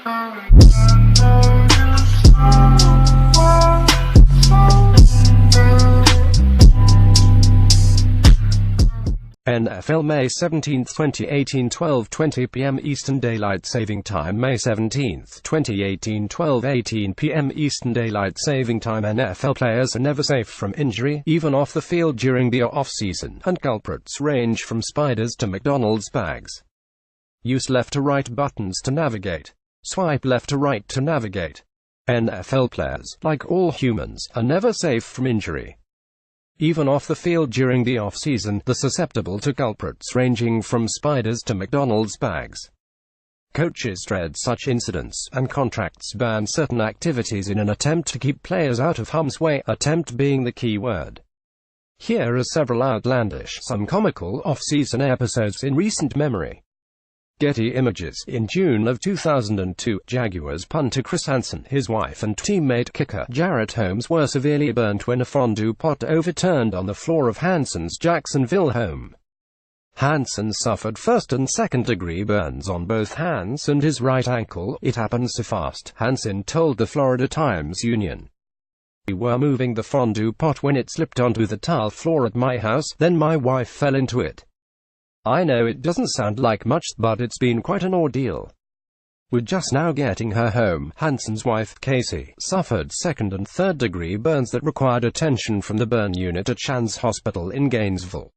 NFL May 17, 2018 12:20 p.m. Eastern Daylight Saving Time May 17, 2018 12:18 p.m. Eastern Daylight Saving Time NFL players are never safe from injury, even off the field during the off-season, and culprits range from spiders to McDonald's bags. Use left to right buttons to navigate. Swipe left to right to navigate. NFL players, like all humans, are never safe from injury. Even off the field during the off-season, they're susceptible to culprits ranging from spiders to McDonald's bags. Coaches dread such incidents, and contracts ban certain activities in an attempt to keep players out of harm's way, attempt being the key word. Here are several outlandish, some comical, off-season episodes in recent memory. Getty Images. In June of 2002, Jaguars punter Chris Hansen, his wife and teammate kicker Jarrett Holmes were severely burnt when a fondue pot overturned on the floor of Hansen's Jacksonville home. Hansen suffered first and second-degree burns on both hands and his right ankle. "It happened so fast," Hansen told the Florida Times-Union. "We were moving the fondue pot when it slipped onto the tile floor at my house, then my wife fell into it. I know it doesn't sound like much, but it's been quite an ordeal. We're just now getting her home." Hansen's wife, Casey, suffered second and third-degree burns that required attention from the burn unit at Shands Hospital in Gainesville.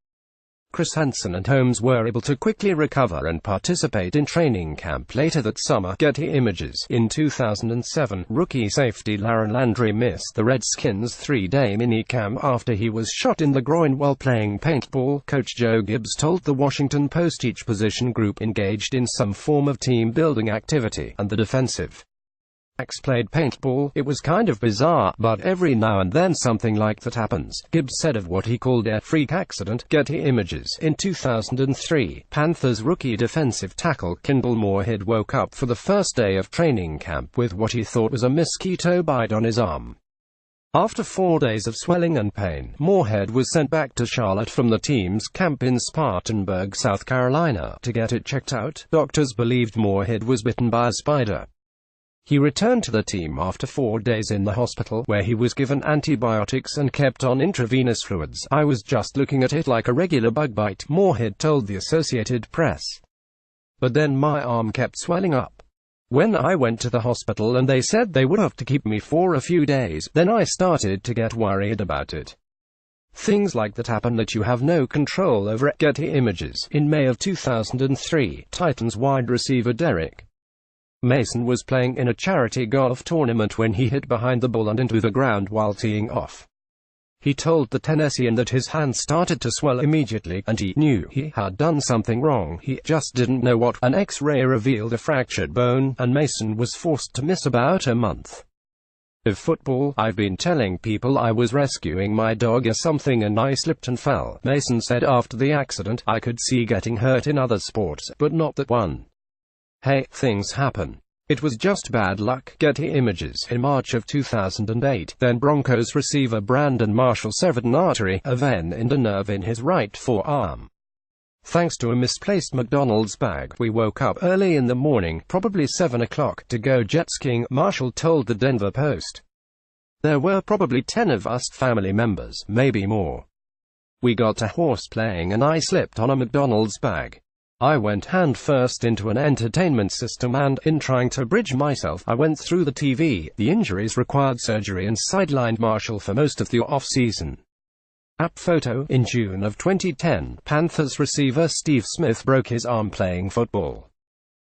Chris Hansen and Holmes were able to quickly recover and participate in training camp later that summer. Getty Images. In 2007, rookie safety Larry Landry missed the Redskins' three-day minicamp after he was shot in the groin while playing paintball. Coach Joe Gibbs told the Washington Post each position group engaged in some form of team-building activity, and the defensive backs played paintball. "It was kind of bizarre, but every now and then something like that happens," Gibbs said of what he called a freak accident. Getty Images. In 2003, Panthers rookie defensive tackle Kendall Moorhead woke up for the first day of training camp with what he thought was a mosquito bite on his arm. After 4 days of swelling and pain, Moorhead was sent back to Charlotte from the team's camp in Spartanburg, South Carolina, to get it checked out. Doctors believed Moorhead was bitten by a spider. He returned to the team after 4 days in the hospital, where he was given antibiotics and kept on intravenous fluids. "I was just looking at it like a regular bug bite," Moorhead told the Associated Press. "But then my arm kept swelling up. When I went to the hospital and they said they would have to keep me for a few days, then I started to get worried about it." Things like that happen that you have no control over. Getty Images. In May of 2003, Titans wide receiver Derek Mason was playing in a charity golf tournament when he hit behind the ball and into the ground while teeing off. He told the Tennessean that his hand started to swell immediately, and he knew he had done something wrong. He just didn't know what. An X-ray revealed a fractured bone, and Mason was forced to miss about a month of football. "I've been telling people I was rescuing my dog or something and I slipped and fell," Mason said after the accident. "I could see getting hurt in other sports, but not that one. Hey, things happen. It was just bad luck." Getty Images. In March of 2008, then Broncos receiver Brandon Marshall severed an artery, a vein and a nerve in his right forearm. "Thanks to a misplaced McDonald's bag, we woke up early in the morning, probably 7 o'clock, to go jet skiing," Marshall told the Denver Post. "There were probably 10 of us family members, maybe more. We got to horse playing and I slipped on a McDonald's bag. I went hand first into an entertainment system and, in trying to bridge myself, I went through the TV. The injuries required surgery and sidelined Marshall for most of the off-season." App photo. In June of 2010, Panthers receiver Steve Smith broke his arm playing football.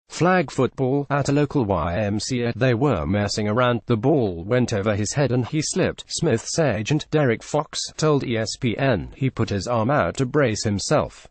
Flag football. At a local YMCA, they were messing around. The ball went over his head and he slipped. Smith's agent, Derek Fox, told ESPN he put his arm out to brace himself.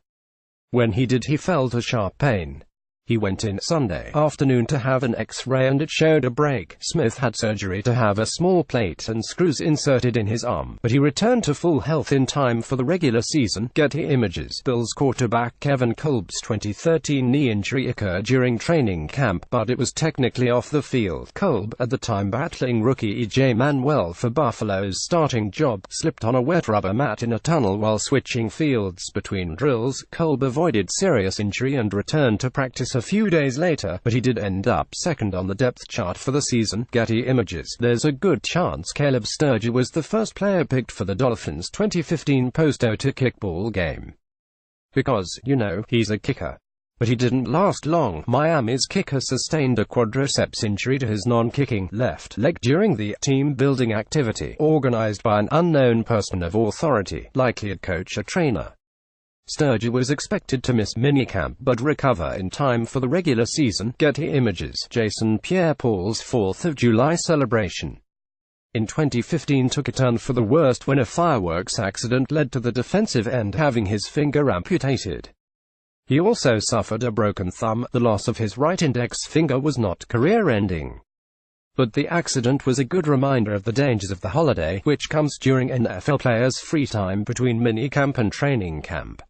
When he did, he felt a sharp pain. He went in Sunday afternoon to have an X-ray and it showed a break. Smith had surgery to have a small plate and screws inserted in his arm, but he returned to full health in time for the regular season. Getty Images. Bills quarterback Kevin Kolb's 2013 knee injury occurred during training camp, but it was technically off the field. Kolb, at the time battling rookie E.J. Manuel for Buffalo's starting job, slipped on a wet rubber mat in a tunnel while switching fields between drills. Kolb avoided serious injury and returned to practice a few days later, but he did end up second on the depth chart for the season. Getty Images. There's a good chance Caleb Sturgis was the first player picked for the Dolphins' 2015 post-OTA kickball game. Because, you know, he's a kicker. But he didn't last long. Miami's kicker sustained a quadriceps injury to his non-kicking left leg during the team-building activity organized by an unknown person of authority, likely a coach or trainer. Sturgis was expected to miss minicamp but recover in time for the regular season. Getty Images. Jason Pierre-Paul's 4th of July celebration in 2015 took a turn for the worst when a fireworks accident led to the defensive end having his finger amputated. He also suffered a broken thumb. The loss of his right index finger was not career-ending. But the accident was a good reminder of the dangers of the holiday, which comes during NFL players' free time between minicamp and training camp.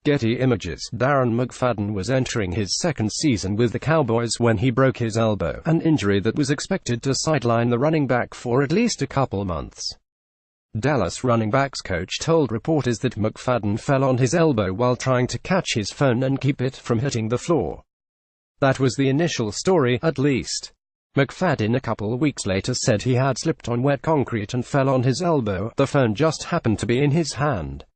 Getty Images. Darren McFadden was entering his second season with the Cowboys when he broke his elbow, an injury that was expected to sideline the running back for at least a couple months. Dallas running backs coach told reporters that McFadden fell on his elbow while trying to catch his phone and keep it from hitting the floor. That was the initial story, at least. McFadden a couple weeks later said he had slipped on wet concrete and fell on his elbow. The phone just happened to be in his hand.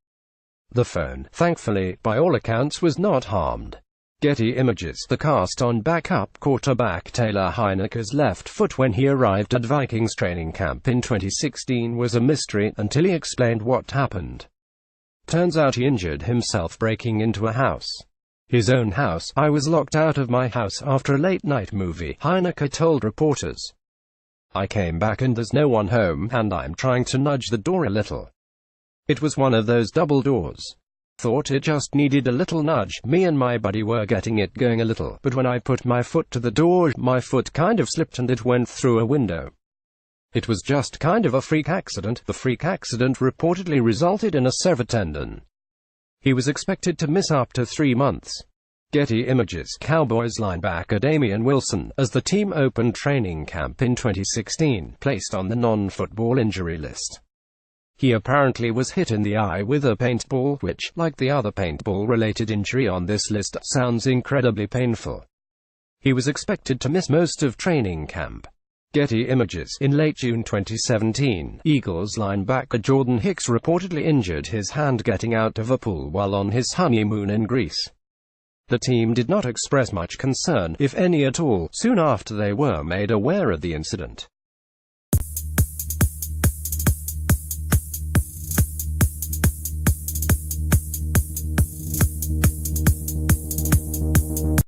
The phone, thankfully, by all accounts was not harmed. Getty Images. The cast on backup quarterback Taylor Heinicke's left foot when he arrived at Vikings training camp in 2016 was a mystery until he explained what happened. Turns out he injured himself breaking into a house. His own house. I was locked out of my house after a late-night movie, Heinicke told reporters. I came back and there's no one home, and I'm trying to nudge the door a little. It was one of those double doors. Thought it just needed a little nudge. Me and my buddy were getting it going a little, but when I put my foot to the door, my foot kind of slipped and it went through a window. It was just kind of a freak accident. The freak accident reportedly resulted in a severed tendon. He was expected to miss up to 3 months. Getty Images. Cowboys linebacker Damian Wilson, as the team opened training camp in 2016, placed on the non-football injury list. He apparently was hit in the eye with a paintball, which, like the other paintball-related injury on this list, sounds incredibly painful. He was expected to miss most of training camp. Getty Images. In late June 2017, Eagles linebacker Jordan Hicks reportedly injured his hand getting out of a pool while on his honeymoon in Greece. The team did not express much concern, if any at all, soon after they were made aware of the incident.